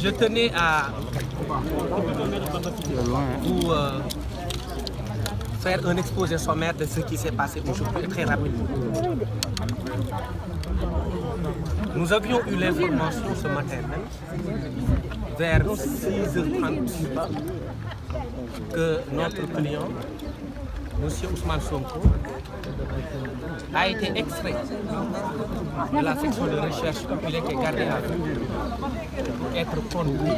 Je tenais à vous faire un exposé sommaire de ce qui s'est passé aujourd'hui très rapidement. Nous avions eu l'information ce matin même, vers 6h30, que notre client, M. Ousmane Sonko, a été extrait de la section de recherche où il était gardé à vue pour être conduit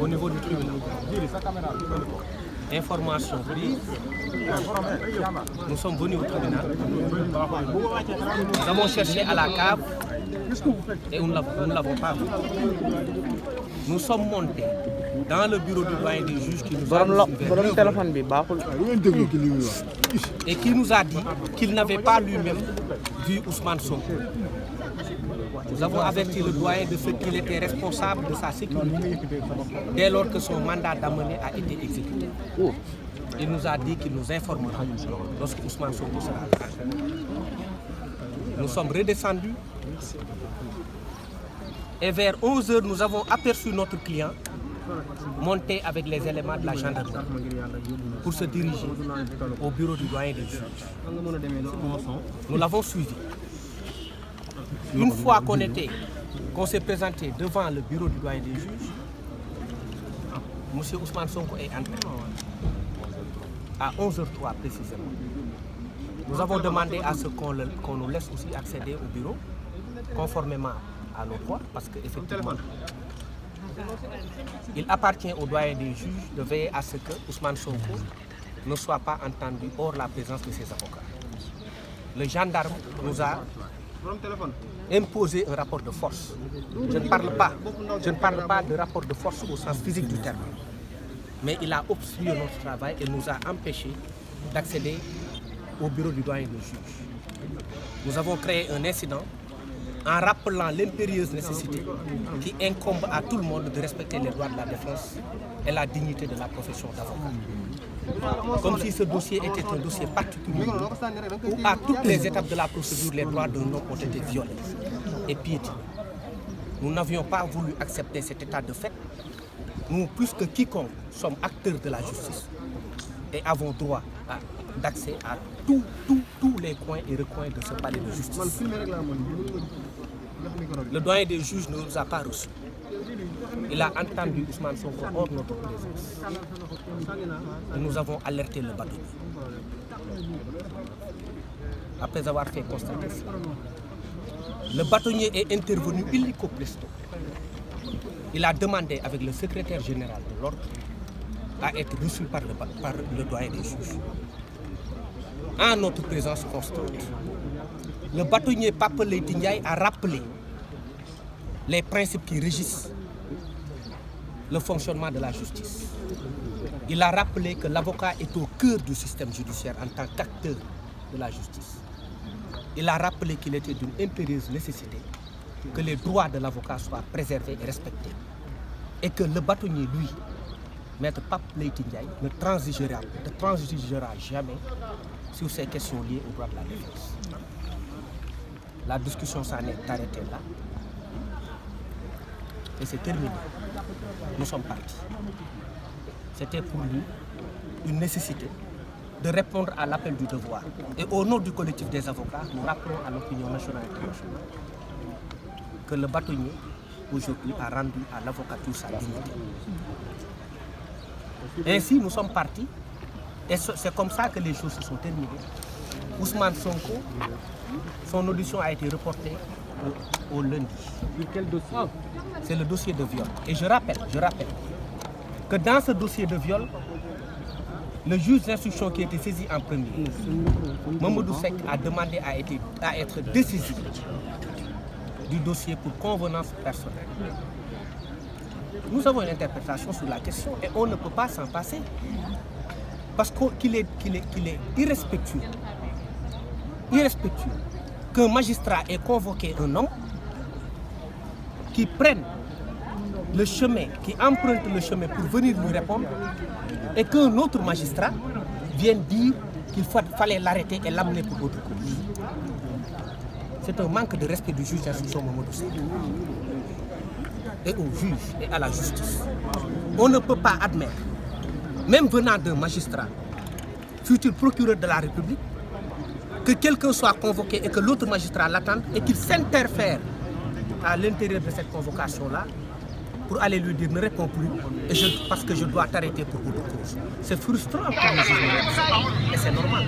au niveau du tribunal. Information prise, nous sommes venus au tribunal, nous avons cherché à la cave et nous ne l'avons pas vu. Nous sommes montés dans le bureau du doyen des juges qui nous a et qui nous a dit qu'il n'avait pas lui-même vu Ousmane Sonko. Nous avons averti le doyen de ce qu'il était responsable de sa sécurité dès lors que son mandat d'amener a été exécuté. Il nous a dit qu'il nous informera lorsque Ousmane Sonko sera là. Nous sommes redescendus et vers 11h, nous avons aperçu notre client monter avec les éléments de la gendarmerie pour se diriger au bureau du doyen des juges. Nous l'avons suivi. Une fois qu'on s'est présenté devant le bureau du doyen des juges, M. Ousmane Sonko est entré à 11h03 précisément. Nous avons demandé à ce qu'on nous laisse aussi accéder au bureau, conformément à nos droits, parce qu'effectivement, il appartient au doyen des juges de veiller à ce que Ousmane Sonko ne soit pas entendu hors la présence de ses avocats. Le gendarme nous a imposé un rapport de force. Je ne parle pas de rapport de force au sens physique du terme, mais il a obstrué notre travail et nous a empêchés d'accéder au bureau du doyen des juges. Nous avons créé un incident en rappelant l'impérieuse nécessité qui incombe à tout le monde de respecter les droits de la défense et la dignité de la profession d'avocat. Comme si ce dossier était un dossier particulier où à toutes les étapes de la procédure, les droits d'un homme ont été violés et piétinés. Nous n'avions pas voulu accepter cet état de fait. Nous, plus que quiconque, sommes acteurs de la justice et avons droit d'accès à tous les coins et recoins de ce palais de justice. Le doyen des juges ne nous a pas reçus. Il a entendu Ousmane Sonko hors de notre présence. Et nous avons alerté le bâtonnier. Après avoir fait constater cela, le bâtonnier est intervenu illico presto. Il a demandé avec le secrétaire général de l'ordre à être reçu par le doyen des juges. En notre présence constante, le bâtonnier Pape Leyti Ndiaye a rappelé les principes qui régissent le fonctionnement de la justice. Il a rappelé que l'avocat est au cœur du système judiciaire en tant qu'acteur de la justice. Il a rappelé qu'il était d'une impérieuse nécessité que les droits de l'avocat soient préservés et respectés. Et que le bâtonnier, lui, Maître Pape Leyti Ndiaye, ne transigera jamais sur ces questions liées aux droits de la défense. La discussion s'en est arrêtée là. Et c'est terminé. Nous sommes partis. C'était pour lui une nécessité de répondre à l'appel du devoir. Et au nom du collectif des avocats, nous rappelons à l'opinion nationale et internationale que le bâtonnier, aujourd'hui, a rendu à l'avocature sa dignité. Ainsi, nous sommes partis. Et c'est comme ça que les choses se sont terminées. Ousmane Sonko, son audition a été reportée au lundi. Quel dossier? C'est le dossier de viol. Et je rappelle que dans ce dossier de viol, le juge d'instruction qui a été saisi en premier, Mamadou Seck, a demandé à être décisif du dossier pour convenance personnelle. Nous avons une interprétation sur la question et on ne peut pas s'en passer. Parce qu'il est irrespectueux qu'un magistrat ait convoqué un homme qui prenne le chemin, qui emprunte le chemin pour venir lui répondre, et qu'un autre magistrat vienne dire qu'il fallait l'arrêter et l'amener pour autre cause. C'est un manque de respect du juge d'instruction Mamadou Seck. et aux juges et à la justice. On ne peut pas admettre, même venant d'un magistrat, futur procureur de la République, que quelqu'un soit convoqué et que l'autre magistrat l'attende et qu'il s'interfère à l'intérieur de cette convocation-là pour aller lui dire ne réponds plus parce que je dois t'arrêter pour autre cause. C'est frustrant pour les juges et c'est normal.